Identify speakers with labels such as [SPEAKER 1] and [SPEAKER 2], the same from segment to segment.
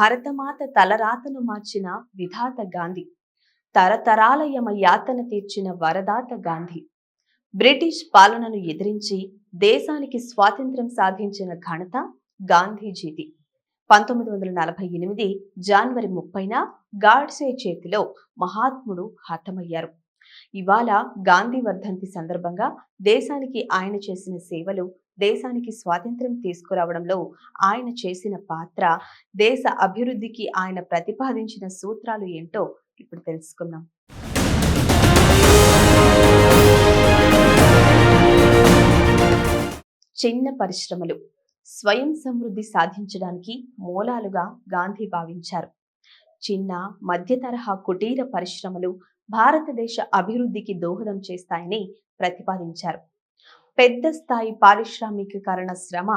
[SPEAKER 1] భరతమాత తలరాతను మార్చిన విధాత గాంధీ, తరతరాల యమ యాతన తీర్చిన వరదాత గాంధీ, బ్రిటిష్ పాలనను ఎదిరించి దేశానికి స్వాతంత్ర్యం సాధించిన ఘనత గాంధీజీది. 1948 జనవరి 30న గాడ్సే చేతిలో మహాత్ముడు హతమయ్యారు. ఇవాళ గాంధీ వర్ధంతి సందర్భంగా దేశానికి ఆయన చేసిన సేవలు, దేశానికి స్వాతంత్ర్యం తీసుకురావడంలో ఆయన చేసిన పాత్ర, దేశ అభివృద్ధికి ఆయన ప్రతిపాదించిన సూత్రాలు ఏంటో ఇప్పుడు తెలుసుకుందాం. చిన్న పరిశ్రమలు స్వయం సమృద్ధి సాధించడానికి మూలాలుగా గాంధీ భావించారు. చిన్న మధ్య తరహా కుటీర పరిశ్రమలు భారతదేశ అభివృద్ధికి దోహదం చేస్తాయని ప్రతిపాదించారు. పెద్ద స్థాయి పారిశ్రామికీకరణ శ్రమ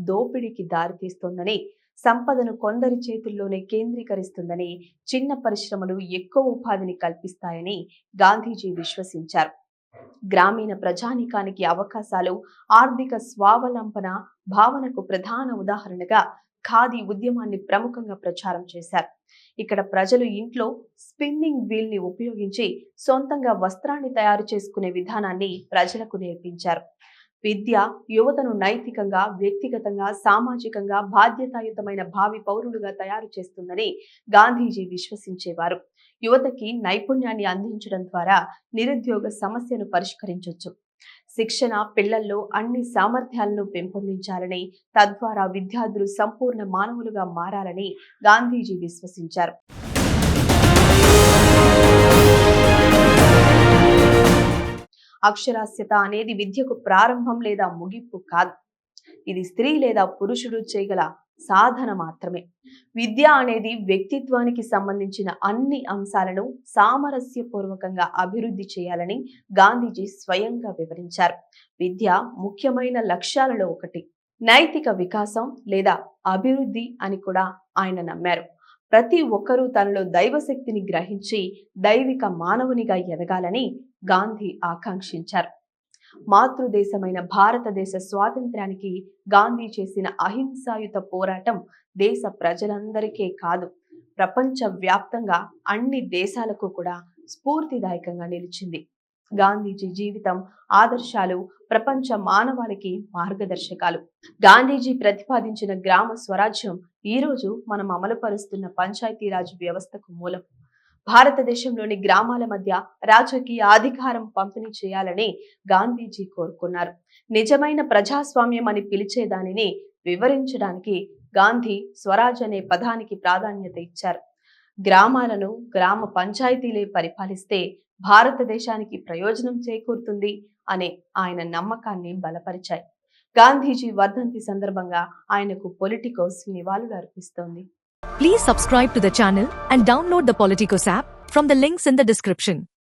[SPEAKER 1] దోపిడీకి దారితీస్తోందని, సంపదను కొందరి చేతుల్లోనే కేంద్రీకరిస్తుందని, చిన్న పరిశ్రమలు ఎక్కువ ఉపాధిని కల్పిస్తాయని గాంధీజీ విశ్వసించారు. గ్రామీణ ప్రజానీకానికి అవకాశాలు, ఆర్థిక స్వావలంబన భావనకు ప్రధాన ఉదాహరణగా ఖాదీ ఉద్యమాన్ని ప్రముఖంగా ప్రచారం చేశారు. ఇక్కడ ప్రజలు ఇంట్లో స్పిన్నింగ్ వీల్ ని ఉపయోగించి సొంతంగా వస్త్రాన్ని తయారు చేసుకునే విధానాన్ని ప్రజలకు నేర్పించారు. విద్య యువతను నైతికంగా, వ్యక్తిగతంగా, సామాజికంగా బాధ్యతాయుతమైన భావి పౌరులుగా తయారు చేస్తుందని గాంధీజీ విశ్వసించేవారు. యువతకి నైపుణ్యాన్ని అందించడం ద్వారా నిరుద్యోగ సమస్యను పరిష్కరించవచ్చు. శిక్షణ పిల్లల్లో అన్ని సామర్థ్యాలను పెంపొందించాలని, తద్వారా విద్యార్థులు సంపూర్ణ మానవులుగా మారాలని గాంధీజీ విశ్వసించారు. అక్షరాస్యత అనేది విద్యకు ప్రారంభం లేదా ముగింపు కాదు. ఇది స్త్రీ లేదా పురుషుడు చేయగల సాధన మాత్రమే. విద్య అనేది వ్యక్తిత్వానికి సంబంధించిన అన్ని అంశాలను సామరస్యపూర్వకంగా అభివృద్ధి చేయాలని గాంధీజీ స్వయంగా వివరించారు. విద్య ముఖ్యమైన లక్ష్యాలలో ఒకటి నైతిక వికాసం లేదా అభివృద్ధి అని కూడా ఆయన నమ్మారు. ప్రతి ఒక్కరూ తనలో దైవశక్తిని గ్రహించి దైవిక మానవునిగా ఎదగాలని గాంధీ ఆకాంక్షించారు. మాతృదేశమైన భారతదేశ స్వాతంత్ర్యానికి గాంధీ చేసిన అహింసాయుత పోరాటం దేశ ప్రజలందరికీ కాదు, ప్రపంచ వ్యాప్తంగా అన్ని దేశాలకు కూడా స్ఫూర్తిదాయకంగా నిలిచింది. గాంధీజీ జీవితం, ఆదర్శాలు ప్రపంచ మానవాళికి మార్గదర్శకాలు. గాంధీజీ ప్రతిపాదించిన గ్రామ స్వరాజ్యం ఈ రోజు మనం అమలుపరుస్తున్న పంచాయతీరాజ్ వ్యవస్థకు మూలం. భారతదేశంలోని గ్రామాల మధ్య రాజకీయ అధికారం పంపిణీ చేయాలని గాంధీజీ కోరుకున్నారు. నిజమైన ప్రజాస్వామ్యం అని పిలిచే దానిని వివరించడానికి గాంధీ స్వరాజ్ అనే పదానికి ప్రాధాన్యత ఇచ్చారు. గ్రామాలను గ్రామ పంచాయతీలే పరిపాలిస్తే భారతదేశానికి ప్రయోజనం చేకూరుతుంది అనే ఆయన నమ్మకాన్ని బలపరిచాయి. గాంధీజీ వర్ధంతి సందర్భంగా ఆయనకు పొలిటికోస్ నివాళులు అర్పిస్తోంది.
[SPEAKER 2] Please subscribe to the channel and download the Politicos app from the links in the description.